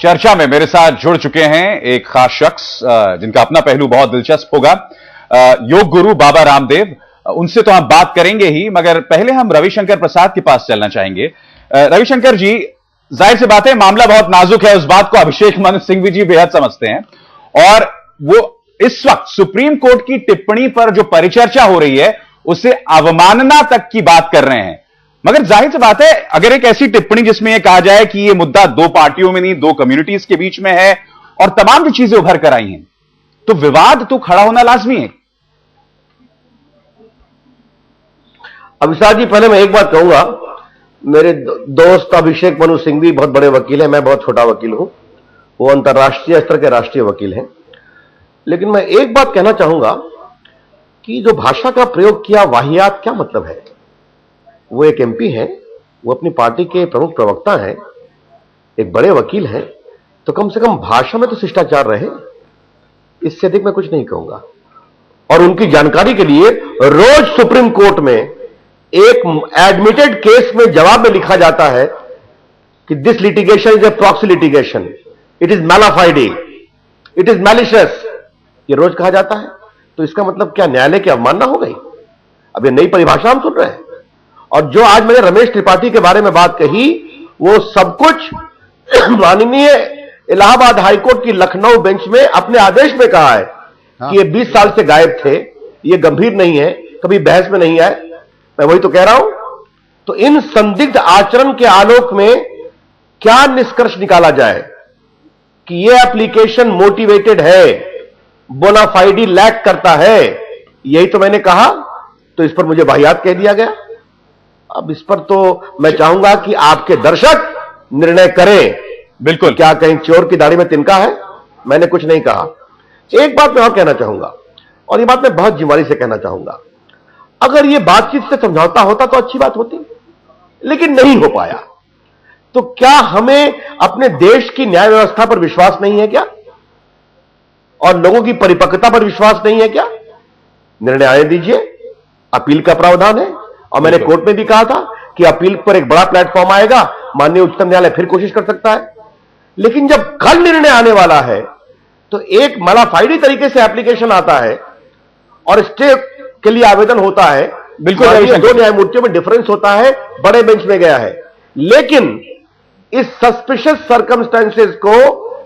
चर्चा में मेरे साथ जुड़ चुके हैं एक खास शख्स जिनका अपना पहलू बहुत दिलचस्प होगा, योग गुरु बाबा रामदेव। उनसे तो हम बात करेंगे ही, मगर पहले हम रविशंकर प्रसाद के पास चलना चाहेंगे। रविशंकर जी, जाहिर सी बात है मामला बहुत नाजुक है, उस बात को अभिषेक मनु सिंघवी जी बेहद समझते हैं, और वो इस वक्त सुप्रीम कोर्ट की टिप्पणी पर जो परिचर्चा हो रही है उसे अवमानना तक की बात कर रहे हैं। मगर जाहिर सी बात है, अगर एक ऐसी टिप्पणी जिसमें यह कहा जाए कि यह मुद्दा दो पार्टियों में नहीं, दो कम्युनिटीज के बीच में है और तमाम जो चीजें उभर कर आई हैं, तो विवाद तो खड़ा होना लाजमी है। अभिषेक जी, पहले मैं एक बात कहूंगा, मेरे दोस्त अभिषेक मनु सिंघवी बहुत बड़े वकील हैं, मैं बहुत छोटा वकील हूं, वो अंतर्राष्ट्रीय स्तर के राष्ट्रीय वकील हैं। लेकिन मैं एक बात कहना चाहूंगा कि जो भाषा का प्रयोग किया, वाहियात, क्या मतलब है? वो एक एमपी हैं, वो अपनी पार्टी के प्रमुख प्रवक्ता हैं, एक बड़े वकील हैं, तो कम से कम भाषा में तो शिष्टाचार रहे। इससे अधिक मैं कुछ नहीं कहूंगा। और उनकी जानकारी के लिए, रोज सुप्रीम कोर्ट में एक एडमिटेड केस में जवाब में लिखा जाता है कि this litigation is a proxy litigation, it is malafide, it is malicious, ये रोज कहा जाता है। तो इसका मतलब क्या न्यायालय की अवमानना हो गई? अब ये नई परिभाषा हम सुन रहे हैं। और जो आज मैंने रमेश त्रिपाठी के बारे में बात कही, वो सब कुछ माननीय इलाहाबाद हाईकोर्ट की लखनऊ बेंच में अपने आदेश में कहा है कि ये 20 साल से गायब थे, ये गंभीर नहीं है, कभी बहस में नहीं आए। मैं वही तो कह रहा हूं। तो इन संदिग्ध आचरण के आलोक में क्या निष्कर्ष निकाला जाए कि यह एप्लीकेशन मोटिवेटेड है, बोनाफाइडी लैक करता है, यही तो मैंने कहा, तो इस पर मुझे वाहियात कह दिया गया। अब इस पर तो मैं चाहूंगा कि आपके दर्शक निर्णय करें। बिल्कुल, क्या कहीं चोर की दाढ़ी में तिनका है? मैंने कुछ नहीं कहा। एक बात मैं और कहना चाहूंगा, और ये बात मैं बहुत जिम्मेदारी से कहना चाहूंगा, अगर ये बातचीत से समझौता होता तो अच्छी बात होती, लेकिन नहीं हो पाया। तो क्या हमें अपने देश की न्याय व्यवस्था पर विश्वास नहीं है क्या? और लोगों की परिपक्वता पर विश्वास नहीं है क्या? निर्णय आने दीजिए, अपील का प्रावधान है, और मैंने कोर्ट में भी कहा था कि अपील पर एक बड़ा प्लेटफॉर्म आएगा, माननीय उच्चतम न्यायालय फिर कोशिश कर सकता है। लेकिन जब कल निर्णय आने वाला है, तो एक मैलाफाइडी तरीके से एप्लीकेशन आता है और स्टे के लिए आवेदन होता है। बिल्कुल, दो न्यायमूर्तियों में डिफरेंस होता है, बड़े बेंच में गया है। लेकिन इस सस्पिशियस सर्कमस्टेंसेस को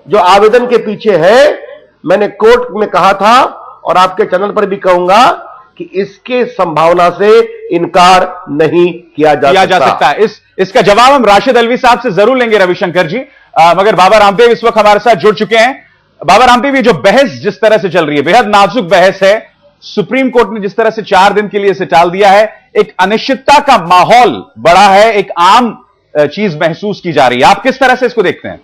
जो आवेदन के पीछे है, मैंने कोर्ट में कहा था और आपके चैनल पर भी कहूंगा कि इसके संभावना से इनकार नहीं किया जा सकता। इसका जवाब हम राशिद अलवी साहब से जरूर लेंगे, रविशंकर जी। मगर बाबा रामदेव इस वक्त हमारे साथ जुड़ चुके हैं। बाबा रामदेव, ये जो बहस जिस तरह से चल रही है, बेहद नाजुक बहस है। सुप्रीम कोर्ट ने जिस तरह से 4 दिन के लिए इसे टाल दिया है, एक अनिश्चितता का माहौल बड़ा है, एक आम चीज महसूस की जा रही है। आप किस तरह से इसको देखते हैं?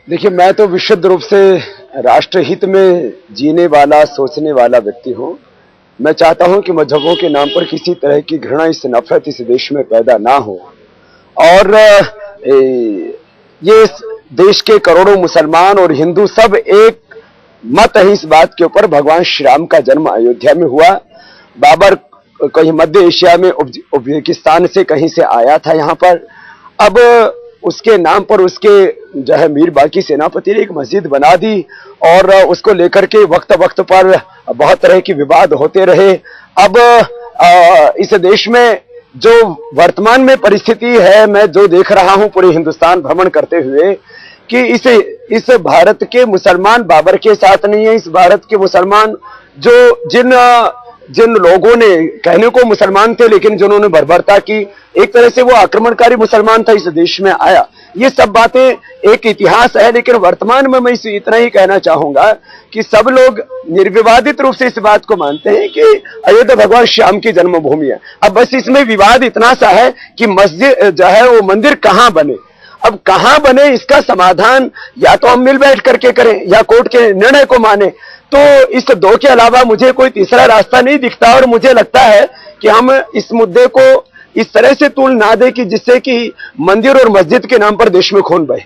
देखिए, मैं तो विशुद्ध रूप से राष्ट्रहित में जीने वाला, सोचने वाला व्यक्ति हूं। मैं चाहता हूं कि मजहबों के नाम पर किसी तरह की घृणा, इस नफरत इस देश में पैदा ना हो। और ये देश के करोड़ों मुसलमान और हिंदू सब एक मत है इस बात के ऊपर। भगवान श्री राम का जन्म अयोध्या में हुआ। बाबर कहीं मध्य एशिया में उज्बेकिस्तान से कहीं से आया था यहाँ पर। अब उसके नाम पर उसके जो है मीर बाकी सेनापति ने एक मस्जिद बना दी, और उसको लेकर के वक्त वक्त पर बहुत तरह की विवाद होते रहे। अब इस देश में जो वर्तमान में परिस्थिति है, मैं जो देख रहा हूं पूरे हिंदुस्तान भ्रमण करते हुए, कि इस भारत के मुसलमान बाबर के साथ नहीं है। इस भारत के मुसलमान जो जिन लोगों ने कहने को मुसलमान थे, लेकिन जिन्होंने बर्बरता की, एक तरह से वो आक्रमणकारी मुसलमान था, इस देश में आया। ये सब बातें एक इतिहास है। लेकिन वर्तमान में मैं इसे इतना ही कहना चाहूंगा कि सब लोग निर्विवादित रूप से इस बात को मानते हैं कि अयोध्या भगवान श्याम की जन्मभूमि है। अब बस इसमें विवाद इतना सा है कि मस्जिद जो है वो मंदिर कहां बने। अब कहां बने, इसका समाधान या तो हम मिल बैठ करके करें या कोर्ट के निर्णय को माने। तो इस दो के अलावा मुझे कोई तीसरा रास्ता नहीं दिखता। और मुझे लगता है कि हम इस मुद्दे को इस तरह से तूल ना दें कि जिससे कि मंदिर और मस्जिद के नाम पर देश में खून बहे।